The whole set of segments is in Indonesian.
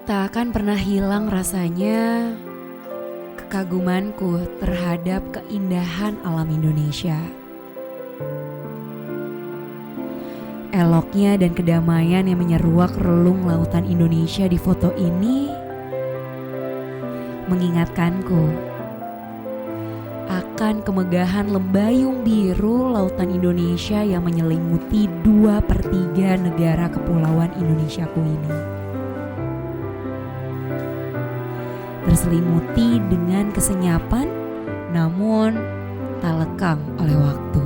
Tak akan pernah hilang rasanya kekagumanku terhadap keindahan alam Indonesia. Eloknya dan kedamaian yang menyeruak relung lautan Indonesia di foto ini mengingatkanku akan kemegahan lembayung biru lautan Indonesia yang menyelimuti 2/3 negara kepulauan Indonesiaku ini. Terselimuti dengan kesenyapan, namun tak lekang oleh waktu.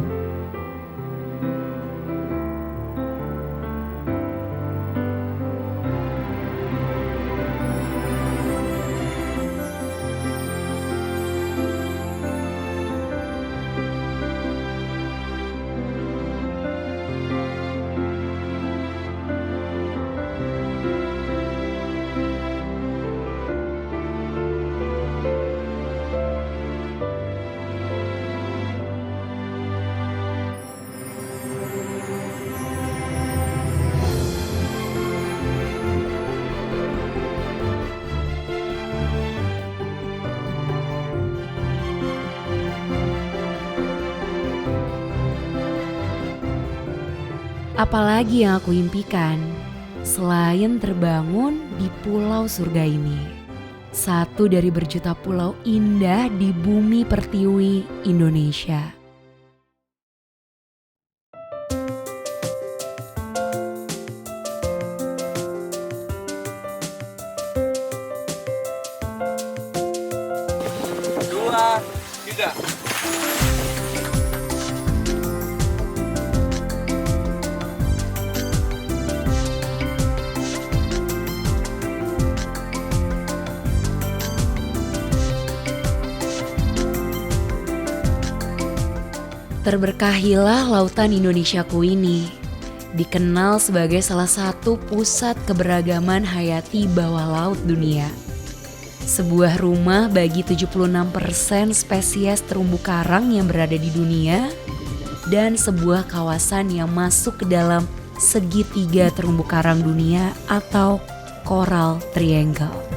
Apalagi yang aku impikan selain terbangun di pulau surga ini. Satu dari berjuta pulau indah di bumi pertiwi Indonesia. Dua, tiga. Terberkahilah lautan Indonesiaku ini, dikenal sebagai salah satu pusat keberagaman hayati bawah laut dunia. Sebuah rumah bagi 76% spesies terumbu karang yang berada di dunia dan sebuah kawasan yang masuk ke dalam segitiga terumbu karang dunia atau Coral Triangle.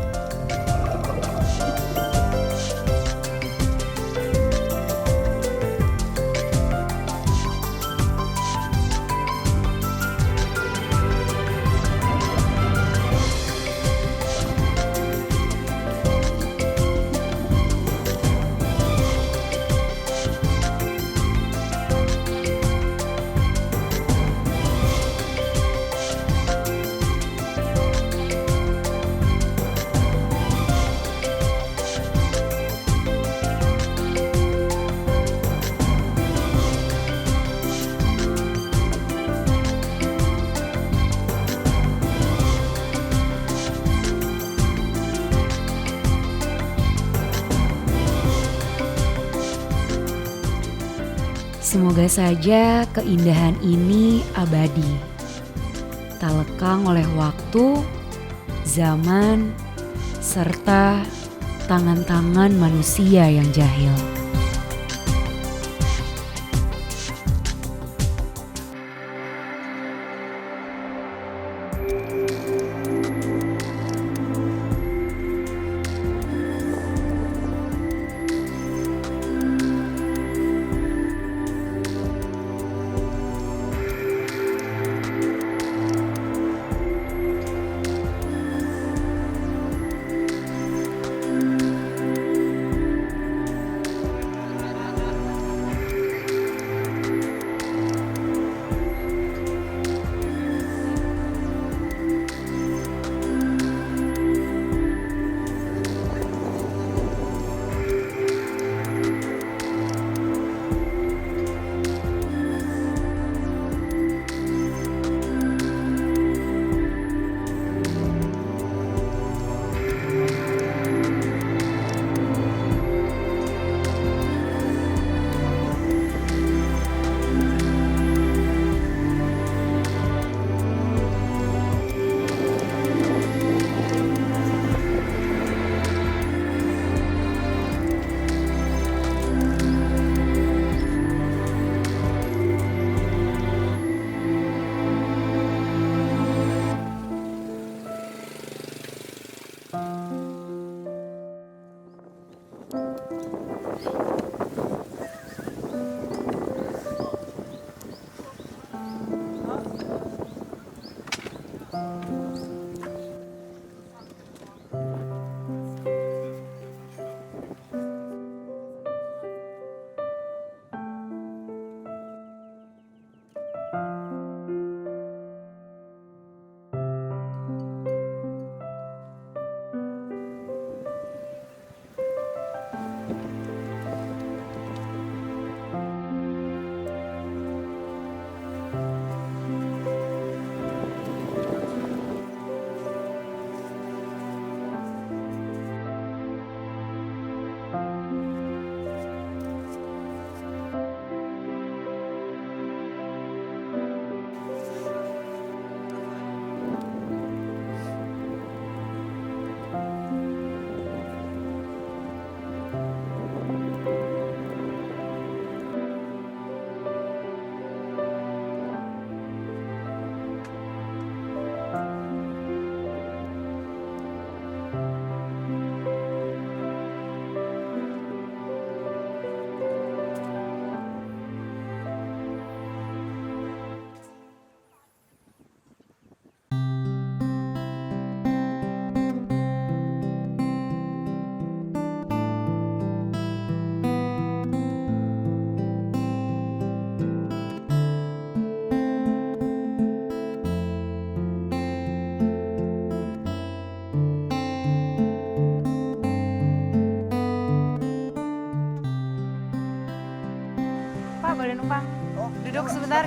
Semoga saja keindahan ini abadi, tak lekang oleh waktu, zaman, serta tangan-tangan manusia yang jahil.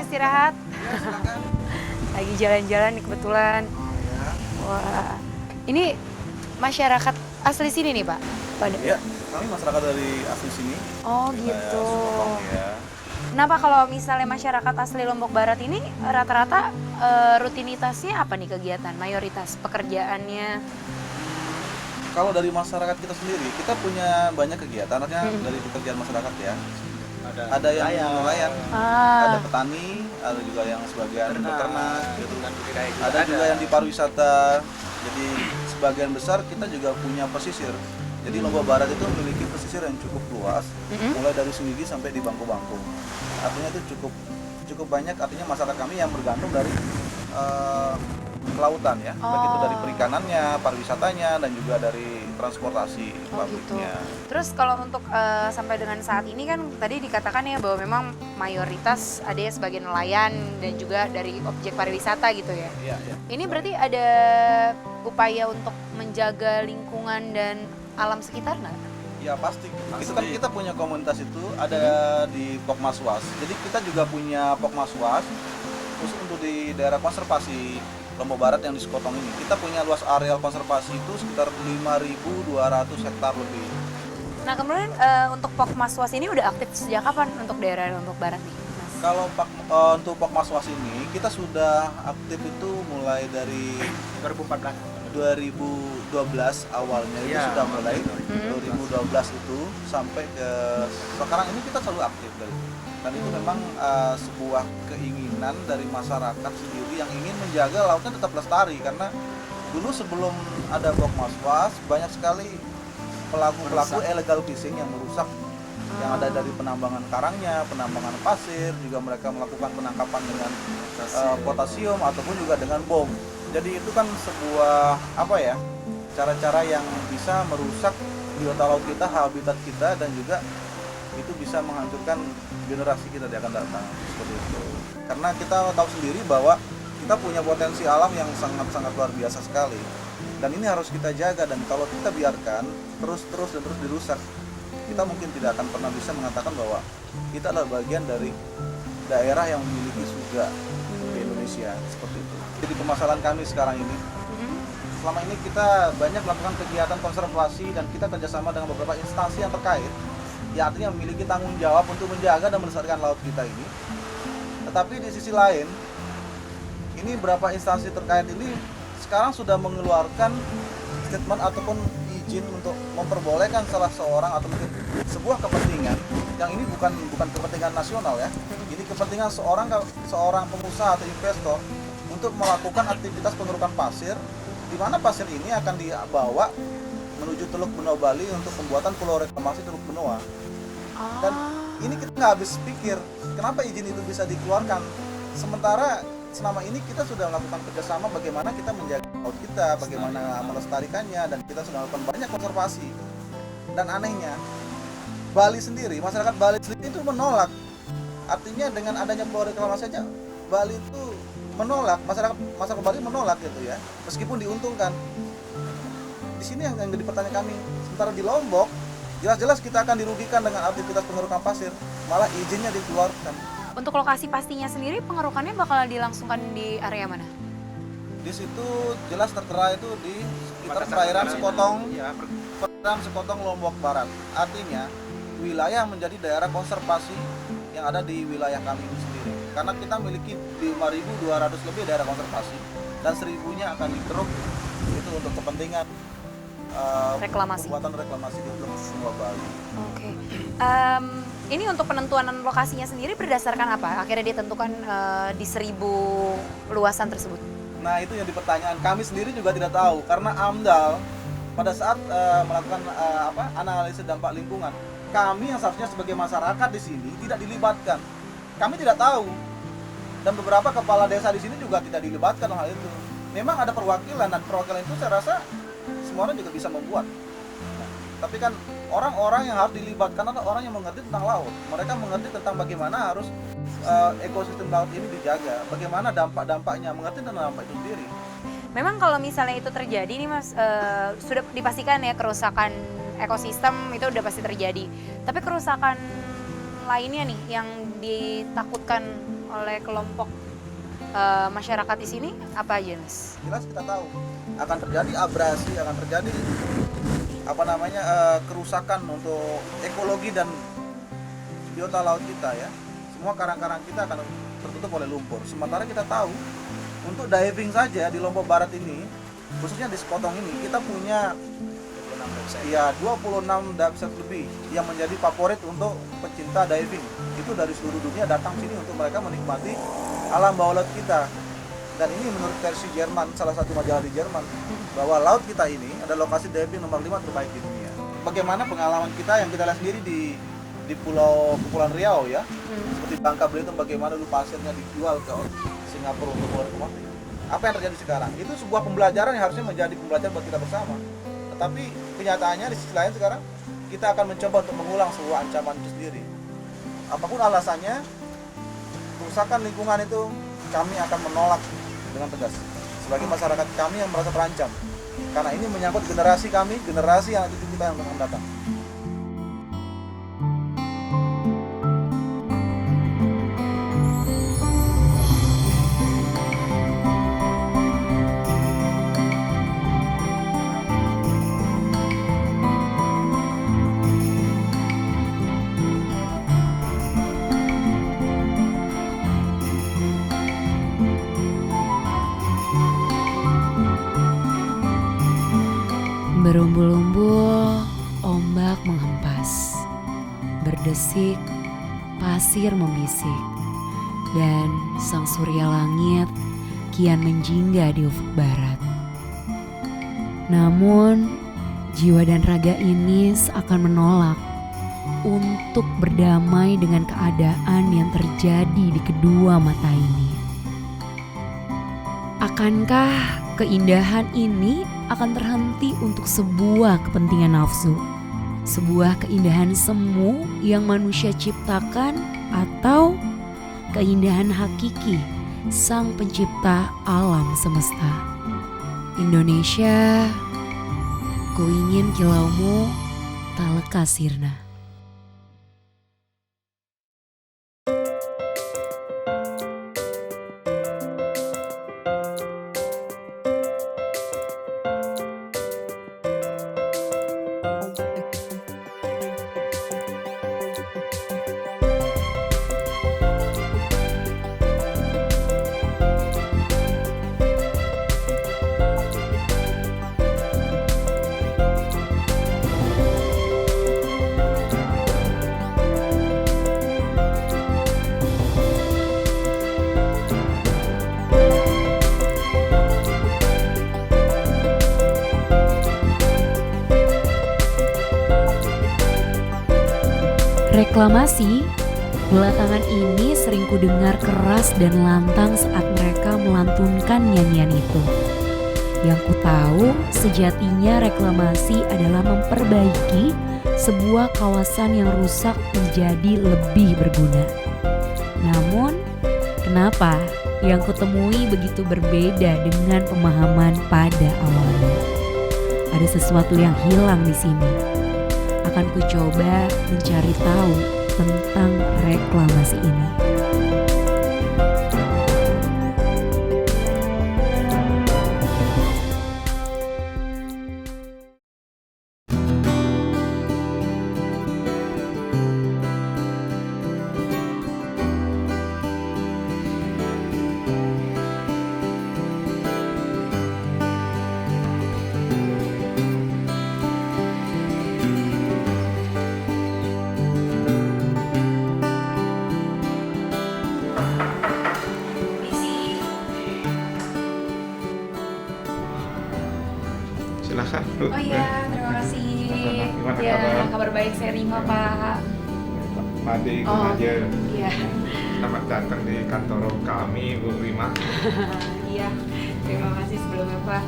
istirahat. Ya, silakan. Lagi jalan-jalan nih kebetulan. Ya. Wah, ini masyarakat asli sini nih Pak? Pada. Ya, kami masyarakat dari asli sini. Oh Wilayah gitu. Sukabumi, ya. Kenapa kalau misalnya masyarakat asli Lombok Barat ini rata-rata rutinitasnya apa nih kegiatan? Mayoritas pekerjaannya? Kalau dari masyarakat kita sendiri, kita punya banyak kegiatan, artinya dari pekerjaan masyarakat ya. Ada yang nelayan, ada Ah, petani, ada juga yang sebagian beternak, gitu. Ada Ada juga yang di pariwisata. Jadi sebagian besar kita juga punya pesisir. Jadi Lombok Barat itu memiliki pesisir yang cukup luas, mulai dari Semigi sampai di Bangku-Bangku. Artinya itu cukup banyak. Artinya masyarakat kami yang bergantung dari kelautan ya, baik itu dari perikanannya, pariwisatanya, dan juga dari transportasi oh gitu. pabriknya. Terus kalau untuk sampai dengan saat ini kan tadi dikatakan ya bahwa memang mayoritas ada ya sebagai nelayan dan juga dari objek pariwisata gitu ya. Iya, iya. Ini berarti ada upaya untuk menjaga lingkungan dan alam sekitar nggak? Ya pasti. Itu kan kita punya komunitas itu ada di Pokmaswas. Jadi kita juga punya Pokmaswas khusus untuk di daerah konservasi Lombok Barat yang di Sekotong ini. Kita punya luas areal konservasi itu sekitar 5.200 hektar lebih. Nah kemudian untuk Pokmaswas ini udah aktif sejak kapan untuk daerah Lombok Barat nih, Mas? Kalau untuk Pokmaswas ini kita sudah aktif itu mulai dari 2012 awalnya itu Iya, sudah mulai. 2012. 2012 itu sampai ke sekarang ini kita selalu aktif dan itu memang sebuah keinginan dari masyarakat sendiri yang ingin menjaga lautnya tetap lestari, karena dulu sebelum ada Pokmaswas banyak sekali pelaku illegal fishing yang merusak yang ada dari penambangan karangnya, penambangan pasir, juga mereka melakukan penangkapan dengan potasium ataupun juga dengan bom. Jadi itu kan sebuah cara-cara yang bisa merusak biota laut kita, habitat kita, dan juga itu bisa menghancurkan generasi kita yang akan datang seperti itu. Karena kita tahu sendiri bahwa kita punya potensi alam yang sangat-sangat luar biasa sekali. Dan ini harus kita jaga, dan kalau kita biarkan terus dirusak, kita mungkin tidak akan pernah bisa mengatakan bahwa kita adalah bagian dari daerah yang memiliki surga di Indonesia seperti itu. Jadi permasalahan kami sekarang ini, selama ini kita banyak melakukan kegiatan konservasi dan kita kerjasama dengan beberapa instansi yang terkait, yang artinya memiliki tanggung jawab untuk menjaga dan melestarikan laut kita ini. Tetapi di sisi lain, ini beberapa instansi terkait ini sekarang sudah mengeluarkan statement ataupun izin untuk memperbolehkan salah seorang atau mungkin sebuah kepentingan yang ini bukan kepentingan nasional ya. Ini kepentingan seorang pengusaha atau investor untuk melakukan aktivitas pengerukan pasir, di mana pasir ini akan dibawa menuju Teluk Benoa Bali untuk pembuatan pulau reklamasi Teluk Benoa. Dan ini kita nggak habis pikir kenapa izin itu bisa dikeluarkan, sementara selama ini kita sudah melakukan kerjasama bagaimana kita menjaga laut kita, bagaimana melestarikannya, dan kita sudah melakukan banyak konservasi. Dan anehnya Bali sendiri, masyarakat Bali sendiri itu menolak. Artinya dengan adanya pulau reklamasi saja Bali itu menolak, masyarakat Bali menolak gitu ya, meskipun diuntungkan. Di sini yang jadi pertanyaan kami, sementara di Lombok jelas-jelas kita akan dirugikan dengan aktivitas pengerukan pasir, malah izinnya dikeluarkan. Untuk lokasi pastinya sendiri pengerukannya bakal dilangsungkan di area mana? Di situ jelas tertera itu di sekitar perairan Sekotong, perairan Sekotong Lombok Barat. Artinya wilayah menjadi daerah konservasi yang ada di wilayah kami ini sendiri. Karena kita memiliki 5.200 lebih daerah konservasi dan 1.000-nya akan dikeruk itu untuk kepentingan Reklamasi. pembuatan reklamasi di Teluk Benoa Bali. Oke. Ini untuk penentuan lokasinya sendiri berdasarkan apa? Akhirnya ditentukan di 1.000 luasan tersebut. Nah itu yang dipertanyaan, kami sendiri juga tidak tahu karena AMDAL pada saat melakukan analisis dampak lingkungan, kami yang seharusnya sebagai masyarakat di sini tidak dilibatkan. Kami tidak tahu, dan beberapa kepala desa di sini juga tidak dilibatkan hal itu. Memang ada perwakilan, dan perwakilan itu saya rasa semua orang juga bisa membuat. Nah, tapi kan orang-orang yang harus dilibatkan adalah orang yang mengerti tentang laut. Mereka mengerti tentang bagaimana harus ekosistem laut ini dijaga, bagaimana dampak-dampaknya, mengerti tentang dampak itu sendiri. Memang kalau misalnya itu terjadi nih Mas, sudah dipastikan ya kerusakan ekosistem itu udah pasti terjadi. Tapi kerusakan lainnya nih yang ditakutkan oleh kelompok masyarakat di sini apa aja, Mas? Jelas kita tahu akan terjadi abrasi, akan terjadi kerusakan untuk ekologi dan biota laut kita ya. Semua karang-karang kita akan tertutup oleh lumpur. Sementara kita tahu untuk diving saja di Lombok Barat ini, khususnya di Sekotong ini, kita punya 26 website lebih yang menjadi favorit untuk pecinta diving. Itu dari seluruh dunia datang sini untuk mereka menikmati alam bawah laut kita. Dan ini menurut versi Jerman, salah satu majalah di Jerman, bahwa laut kita ini adalah lokasi diving nomor 5 terbaik di dunia. Bagaimana pengalaman kita yang kita lihat sendiri di Kepulauan Riau ya, seperti Bangka Belitung, bagaimana dulu pasirnya dijual ke Singapura untuk keluar ke market. Apa yang terjadi sekarang? Itu sebuah pembelajaran yang harusnya menjadi pembelajaran buat kita bersama. Tetapi kenyataannya di sisi lain sekarang kita akan mencoba untuk mengulang sebuah ancaman itu sendiri. Apapun alasannya, kerusakan lingkungan itu kami akan menolak dengan tegas. Sebagai masyarakat kami yang merasa terancam. Karena ini menyangkut generasi kami, generasi yang cucu kita yang akan datang. Berumbul-umbul, ombak menghempas, berdesik, pasir membisik, dan sang surya langit kian menjingga di ufuk barat. Namun, jiwa dan raga ini seakan menolak untuk berdamai dengan keadaan yang terjadi di kedua mata ini. Akankah keindahan ini akan terhenti untuk sebuah kepentingan nafsu, sebuah keindahan semu yang manusia ciptakan, atau keindahan hakiki sang pencipta alam semesta? Indonesia, ku ingin kilaumu tak lekas sirna. Reklamasi belakangan ini sering kudengar keras dan lantang saat mereka melantunkan nyanyian itu. Yang ku tahu sejatinya reklamasi adalah memperbaiki sebuah kawasan yang rusak menjadi lebih berguna. Namun, kenapa yang kutemui begitu berbeda dengan pemahaman pada awalnya? Ada sesuatu yang hilang di sini. Akan ku coba mencari tahu tentang reklamasi ini. Silahkan Bu. Oh iya, terima kasih. Gimana Ya, kabar? kabar baik, saya Rima, Pak. Made Oh, aja. iya. Selamat datang di kantor kami, Bu Rima. Iya, terima kasih sebelumnya, Pak.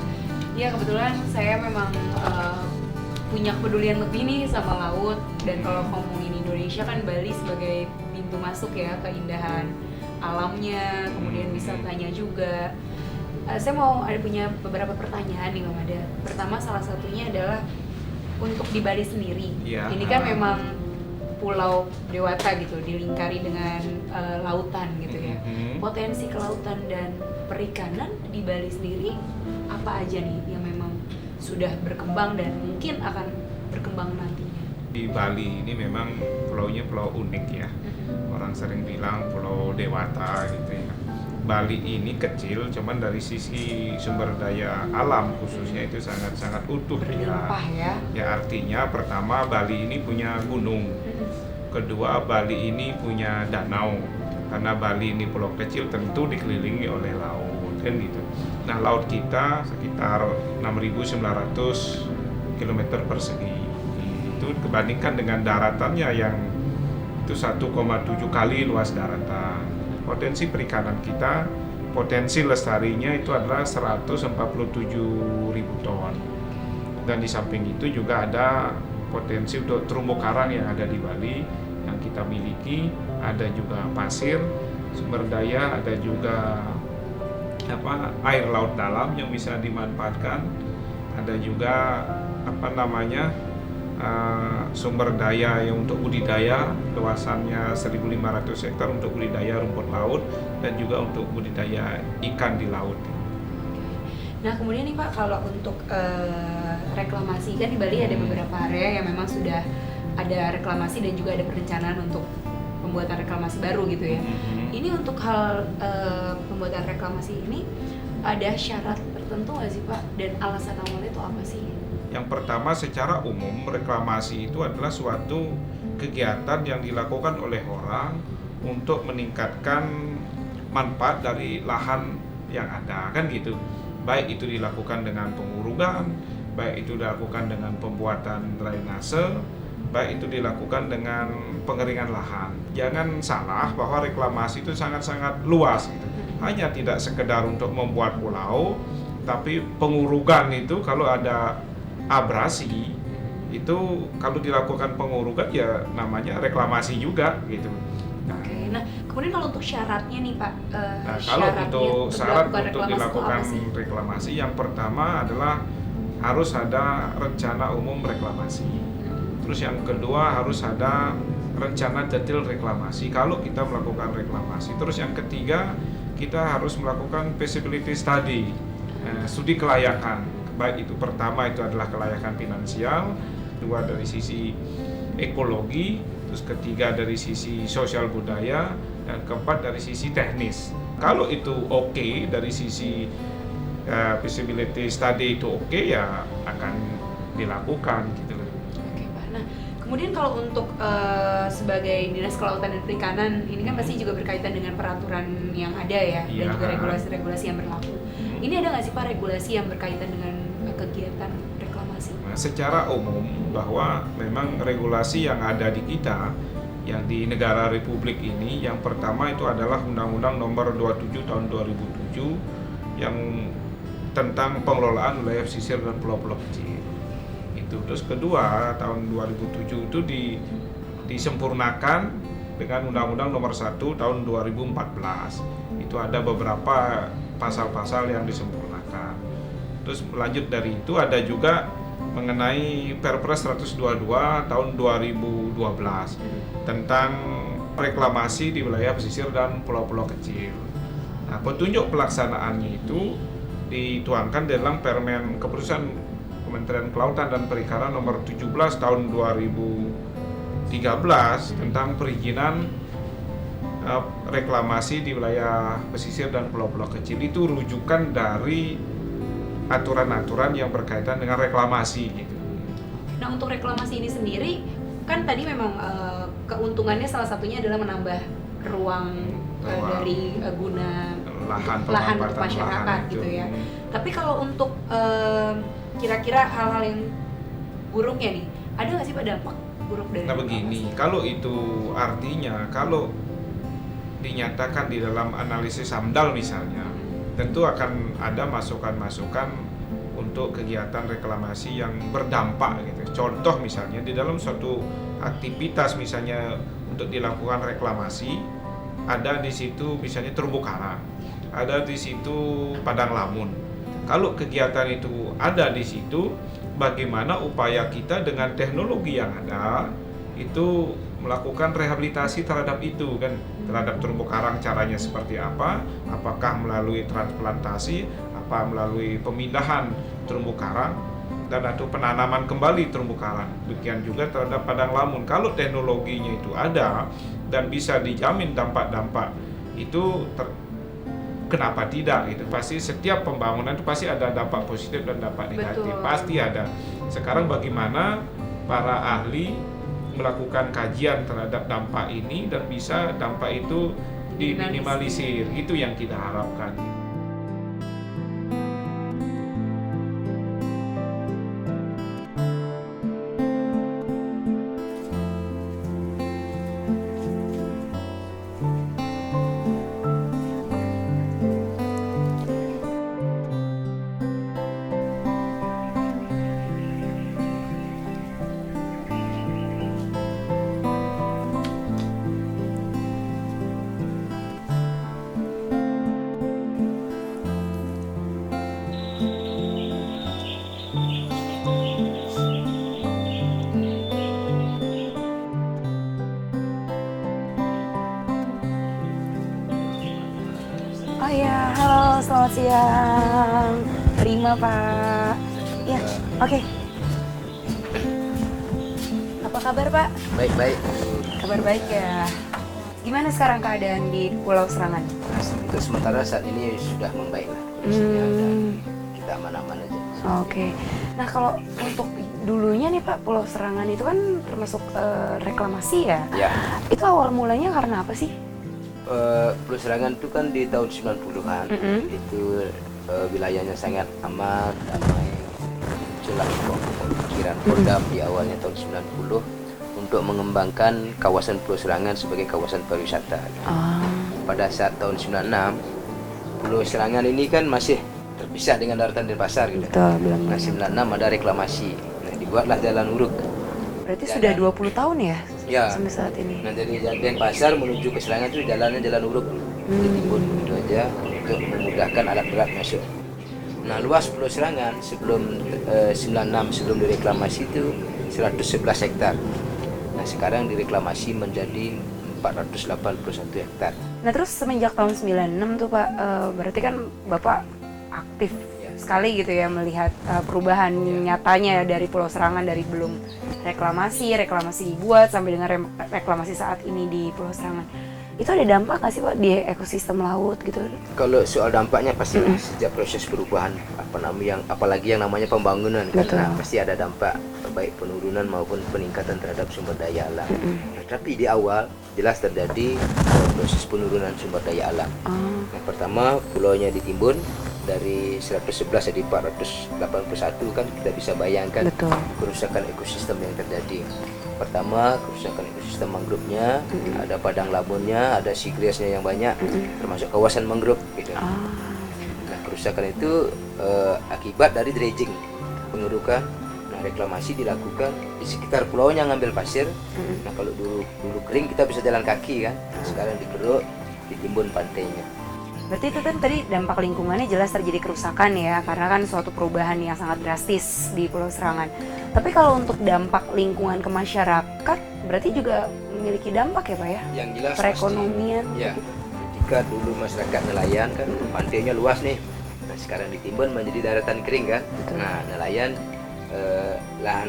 Iya, kebetulan saya memang punya kepedulian lebih nih sama laut. Dan kalau ngomongin Indonesia kan Bali sebagai pintu masuk ya, keindahan alamnya, kemudian wisatanya juga. Saya mau punya beberapa pertanyaan nih, Bang Made. Pertama, salah satunya adalah untuk di Bali sendiri. Iya. Ini kan memang Pulau Dewata gitu, dilingkari dengan lautan gitu ya. Potensi kelautan dan perikanan di Bali sendiri apa aja nih yang memang sudah berkembang dan mungkin akan berkembang nantinya? Di Bali ini memang pulaunya pulau unik ya. Orang sering bilang Pulau Dewata gitu ya. Bali ini kecil, cuman dari sisi sumber daya alam khususnya itu sangat-sangat utuh Berlimpah ya. Ya artinya pertama Bali ini punya gunung, kedua Bali ini punya danau. Karena Bali ini pulau kecil tentu dikelilingi oleh laut kan gitu. Nah laut kita sekitar 6.900 km persegi. Itu dibandingkan dengan daratannya yang itu 1,7 kali luas daratan. Potensi perikanan kita, potensi lestarinya itu adalah 147.000 ton. Dan di samping itu juga ada potensi untuk terumbu karang yang ada di Bali yang kita miliki, ada juga pasir, sumber daya, ada juga air laut dalam yang bisa dimanfaatkan, ada juga sumber daya yang untuk budidaya, luasannya 1.500 hektar untuk budidaya rumput laut dan juga untuk budidaya ikan di laut. Nah kemudian nih Pak, kalau untuk reklamasi kan di Bali ada beberapa area yang memang sudah ada reklamasi dan juga ada perencanaan untuk pembuatan reklamasi baru gitu ya. Ini untuk hal pembuatan reklamasi ini ada syarat tertentu nggak sih Pak? Dan alasan awalnya itu apa sih? Yang pertama, secara umum reklamasi itu adalah suatu kegiatan yang dilakukan oleh orang untuk meningkatkan manfaat dari lahan yang ada, kan gitu. Baik itu dilakukan dengan pengurugan, baik itu dilakukan dengan pembuatan drainase, baik itu dilakukan dengan pengeringan lahan. Jangan salah bahwa reklamasi itu sangat-sangat luas gitu. Hanya tidak sekedar untuk membuat pulau, tapi pengurugan itu kalau ada abrasi itu kalau dilakukan pengurugan ya namanya reklamasi juga gitu. Oke, nah kemudian kalau untuk syaratnya nih Pak, kalau untuk syarat untuk dilakukan reklamasi, yang pertama adalah harus ada rencana umum reklamasi. Terus yang kedua harus ada rencana detail reklamasi kalau kita melakukan reklamasi. Terus yang ketiga kita harus melakukan feasibility study, studi kelayakan. Baik itu pertama itu adalah kelayakan finansial, kedua dari sisi ekologi, terus ketiga dari sisi sosial budaya, dan keempat dari sisi teknis. Kalau itu oke dari sisi feasibility study itu oke, ya akan dilakukan gitu loh. Oke Pak. Nah kemudian kalau untuk sebagai Dinas Kelautan dan Perikanan ini kan pasti juga berkaitan dengan peraturan yang ada ya, dan juga regulasi-regulasi yang berlaku. Ini ada nggak sih Pak regulasi yang berkaitan dengan kegiatan reklamasi? Nah, secara umum bahwa memang regulasi yang ada di kita, yang di negara Republik ini, yang pertama itu adalah Undang-Undang Nomor 27 Tahun 2007 yang tentang pengelolaan wilayah pesisir dan pulau-pulau kecil. Itu. Terus kedua tahun 2007 itu disempurnakan dengan Undang-Undang Nomor 1 Tahun 2014. Itu ada beberapa pasal-pasal yang disempurnakan. Terus lanjut dari itu ada juga mengenai Perpres 122 tahun 2012 tentang reklamasi di wilayah pesisir dan pulau-pulau kecil. Nah, petunjuk pelaksanaannya itu dituangkan dalam Permen Keputusan Kementerian Kelautan dan Perikanan nomor 17 tahun 2013 tentang perizinan reklamasi di wilayah pesisir dan pulau-pulau kecil. Itu rujukan dari aturan-aturan yang berkaitan dengan reklamasi gitu. Nah untuk reklamasi ini sendiri kan tadi memang keuntungannya salah satunya adalah menambah ruang dari guna lahan untuk masyarakat gitu ya. Tapi kalau untuk kira-kira hal-hal yang buruknya nih, ada nggak sih Pak dampak buruk dari reklamasi? Begini, kalau itu artinya kalau dinyatakan di dalam analisis AMDAL misalnya, tentu akan ada masukan-masukan untuk kegiatan reklamasi yang berdampak gitu. Contoh misalnya di dalam suatu aktivitas misalnya untuk dilakukan reklamasi, ada di situ misalnya terumbu karang, ada di situ padang lamun. Kalau kegiatan itu ada di situ, bagaimana upaya kita dengan teknologi yang ada itu melakukan rehabilitasi terhadap itu kan, terhadap terumbu karang. Caranya seperti apa, apakah melalui transplantasi, apa melalui pemindahan terumbu karang, dan atau penanaman kembali terumbu karang. Demikian juga terhadap padang lamun. Kalau teknologinya itu ada dan bisa dijamin dampak-dampak itu, kenapa tidak gitu. Pasti setiap pembangunan itu pasti ada dampak positif dan dampak negatif. Betul. Pasti ada. Sekarang bagaimana para ahli melakukan kajian terhadap dampak ini dan bisa dampak itu diminimalisir. Itu yang kita harapkan. Oh ya, halo, selamat siang. Terima Pak. Ya, oke. Apa kabar Pak? Baik-baik. Kabar baik ya. Gimana sekarang keadaan di Pulau Serangan? Nah, untuk sementara saat ini sudah membaik lah. Kondisinya dan kita aman-aman aja. Oke. Nah kalau untuk dulunya nih Pak, Pulau Serangan itu kan termasuk reklamasi ya? Ya, Itu awal mulanya karena apa sih? Pulau Serangan itu kan di tahun 90-an. Itu wilayahnya sangat aman, damai. Muncullah pikiran Kodam di awalnya tahun 90 untuk mengembangkan kawasan Pulau Serangan sebagai kawasan pariwisata. Pada saat tahun 96, Pulau Serangan ini kan masih terpisah dengan daratan Denpasar gitu. Betul, belum. Nah, 96 ada reklamasi. Nah, dibuatlah jalan uruk. Berarti sudah 20 tahun ya? Ya. Sampai saat ini. Nah, dari Denpasar menuju ke Serangan itu jalannya jalan uruk, ditimbun gitu aja untuk memudahkan alat berat masuk. Nah, luas Pulau Serangan sebelum 96 sebelum direklamasi itu 111 hektar. Nah, sekarang direklamasi menjadi 481 hektar. Nah terus semenjak tahun 96 tuh Pak, berarti kan Bapak aktif sekali gitu ya melihat perubahan nyatanya dari Pulau Serangan dari belum reklamasi dibuat sampai dengan reklamasi saat ini di Pulau Serangan. Itu ada dampak nggak sih Pak di ekosistem laut gitu? Kalau soal dampaknya pasti sejak proses perubahan apalagi yang namanya pembangunan karena pasti ada dampak baik penurunan maupun peningkatan terhadap sumber daya alam. Nah, tapi di awal jelas terjadi proses penurunan sumber daya alam. Yang pertama pulaunya ditimbun dari 111 jadi 481 kan kita bisa bayangkan kerusakan ekosistem yang terjadi. Pertama kerusakan ekosistem mangrove-nya, ada padang lamunnya, ada seagrass-nya yang banyak, termasuk kawasan mangrove gitu. Nah kerusakan itu akibat dari dredging, pengerukan. Nah reklamasi dilakukan di sekitar pulaunya ngambil pasir. Nah kalau dulu kering kita bisa jalan kaki kan, sekarang dikeruk, ditimbun pantainya. Berarti itu kan tadi dampak lingkungannya jelas terjadi kerusakan ya, karena kan suatu perubahan yang sangat drastis di Pulau Serangan. Tapi kalau untuk dampak lingkungan ke masyarakat, berarti juga memiliki dampak ya Pak ya? Yang jelas perekonomian. Pasti, ya, ketika dulu masyarakat nelayan kan pantainya luas nih, nah sekarang ditimbun menjadi daratan kering kan. Nah nelayan lahan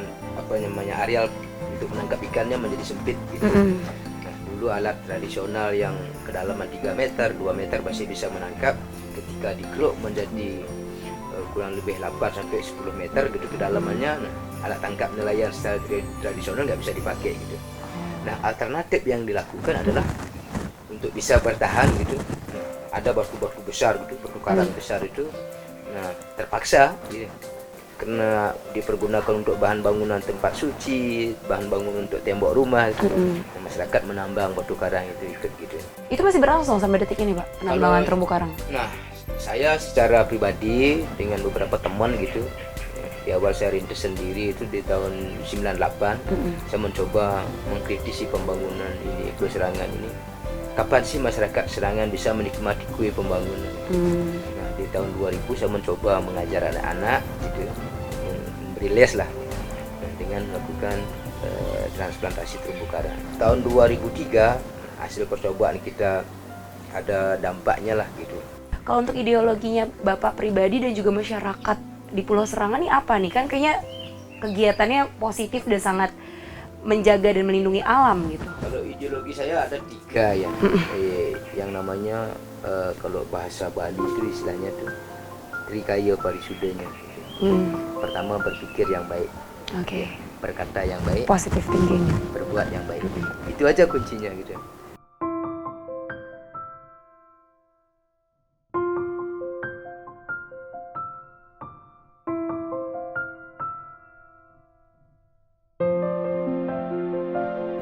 areal untuk menangkap ikannya menjadi sempit gitu. Dulu alat tradisional yang kedalaman 3 meter, 2 meter masih bisa menangkap, ketika dikeruk menjadi kurang lebih 8 sampai 10 meter gitu kedalamannya, nah, alat tangkap nelayan secara tradisional nggak bisa dipakai gitu. Nah alternatif yang dilakukan adalah untuk bisa bertahan gitu, ada batu-batu besar gitu, batu karang besar itu, nah terpaksa gitu. Karena dipergunakan untuk bahan bangunan tempat suci, bahan bangunan untuk tembok rumah, gitu. Masyarakat menambang batu karang itu ikut gitu. Itu masih berlangsung sampai detik ini Pak, penambangan terumbu karang? Nah, saya secara pribadi dengan beberapa teman gitu, di awal saya rintis sendiri itu di tahun 98, saya mencoba mengkritisi pembangunan ini, Pulau Serangan ini. Kapan sih masyarakat Serangan bisa menikmati kue pembangunan? Nah, di tahun 2000 saya mencoba mengajar anak-anak gitu, memberi les lah, dengan melakukan transplantasi terumbu karang. Tahun 2003 hasil percobaan kita ada dampaknya lah gitu. Kalau untuk ideologinya Bapak pribadi dan juga masyarakat di Pulau Serangan ini apa nih? Kan kayaknya kegiatannya positif dan sangat menjaga dan melindungi alam gitu. Kalau ideologi saya ada 3 ya. Yang namanya kalau bahasa Bali itu istilahnya tuh Trikaya Parisudanya. Pertama, berpikir yang baik. Oke. Berkata yang baik. Positive thinking. Berbuat yang baik. Itu aja kuncinya gitu.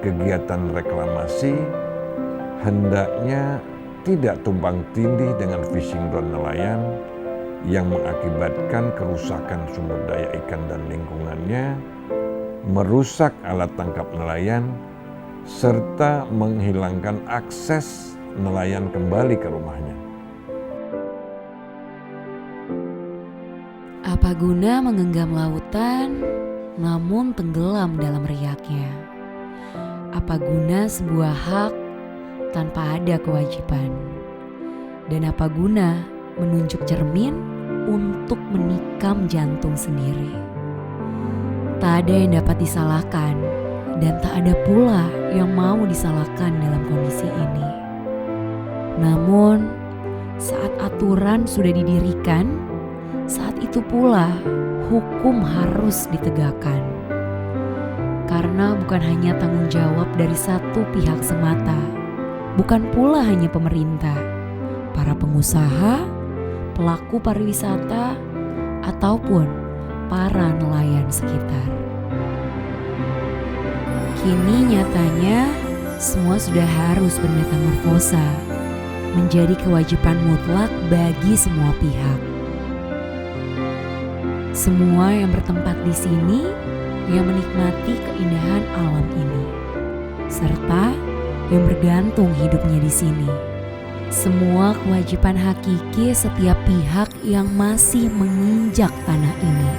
Kegiatan reklamasi hendaknya tidak tumpang tindih dengan fishing ground nelayan yang mengakibatkan kerusakan sumber daya ikan dan lingkungannya, merusak alat tangkap nelayan, serta menghilangkan akses nelayan kembali ke rumahnya. Apa guna menggenggam lautan namun tenggelam dalam riaknya? Apa guna sebuah hak tanpa ada kewajiban? Dan apa guna menunjuk cermin untuk menikam jantung sendiri? Tak ada yang dapat disalahkan dan tak ada pula yang mau disalahkan dalam kondisi ini. Namun, saat aturan sudah didirikan, saat itu pula hukum harus ditegakkan. Karena bukan hanya tanggung jawab dari satu pihak semata, bukan pula hanya pemerintah, para pengusaha, pelaku pariwisata, ataupun para nelayan sekitar. Kini nyatanya semua sudah harus bermetamorfosa, menjadi kewajiban mutlak bagi semua pihak. Semua yang bertempat di sini yang menikmati keindahan alam ini, serta yang bergantung hidupnya di sini. Semua kewajiban hakiki setiap pihak yang masih menginjak tanah ini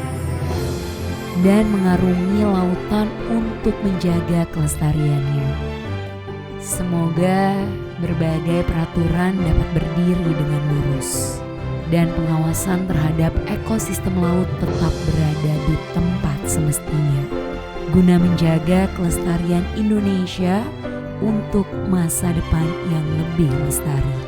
dan mengarungi lautan untuk menjaga kelestariannya. Semoga berbagai peraturan dapat berdiri dengan lurus dan pengawasan terhadap ekosistem laut tetap berada di tempat semestinya, guna menjaga kelestarian Indonesia untuk masa depan yang lebih lestari.